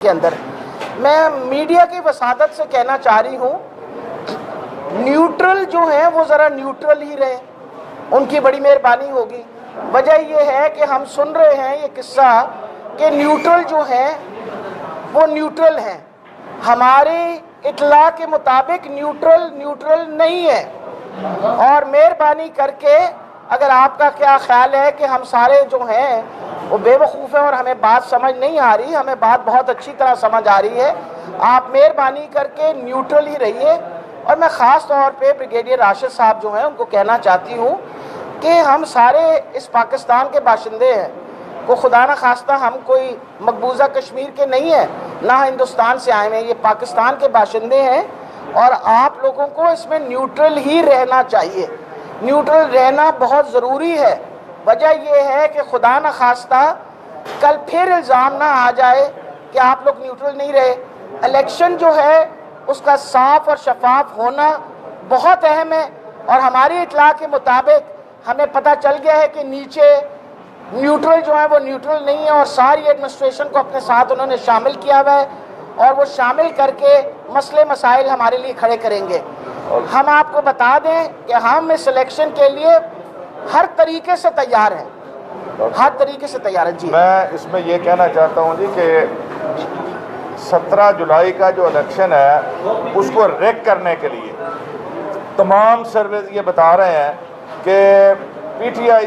کے اندر میں میڈیا کی وسادت سے کہنا چاہ رہی ہوں، نیوٹرل جو ہیں وہ ذرا نیوٹرل ہی رہیں، ان کی بڑی مہربانی ہوگی۔ وجہ یہ ہے کہ ہم سن رہے ہیں یہ قصہ کہ نیوٹرل جو ہیں وہ نیوٹرل ہیں، ہماری اطلاع کے مطابق نیوٹرل نہیں ہے۔ اور مہربانی کر کے اگر آپ کا کیا خیال ہے کہ ہم سارے جو ہیں وہ بے وقوف ہیں اور ہمیں بات سمجھ نہیں آ رہی، ہمیں بات بہت اچھی طرح سمجھ آ رہی ہے، آپ مہربانی کر کے نیوٹرل ہی رہیے۔ اور میں خاص طور پہ بریگیڈیئر راشد صاحب جو ہیں ان کو کہنا چاہتی ہوں کہ ہم سارے اس پاکستان کے باشندے ہیں، کو خدا نہ خواستہ ہم کوئی مقبوضہ کشمیر کے نہیں ہیں، نہ ہندوستان سے آئے ہیں، یہ پاکستان کے باشندے ہیں، اور آپ لوگوں کو اس میں نیوٹرل ہی رہنا چاہیے۔ نیوٹرل رہنا بہت ضروری ہے۔ وجہ یہ ہے کہ خدا نہ خواستہ کل پھر الزام نہ آ جائے کہ آپ لوگ نیوٹرل نہیں رہے۔ الیکشن جو ہے اس کا صاف اور شفاف ہونا بہت اہم ہے، اور ہماری اطلاع کے مطابق ہمیں پتہ چل گیا ہے کہ نیچے نیوٹرل جو ہیں وہ نیوٹرل نہیں ہے، اور ساری ایڈمنسٹریشن کو اپنے ساتھ انہوں نے شامل کیا ہوا ہے، اور وہ شامل کر کے مسئلے مسائل ہمارے لیے کھڑے کریں گے۔ ہم آپ کو بتا دیں کہ ہم اس الیکشن کے لیے ہر طریقے سے تیار ہیں، ہر طریقے سے تیار ہیں۔ جی میں اس میں یہ کہنا چاہتا ہوں جی کہ 17 جولائی کا جو الیکشن ہے اس کو ریگ کرنے کے لیے تمام سرویز یہ بتا رہے ہیں کہ پی ٹی آئی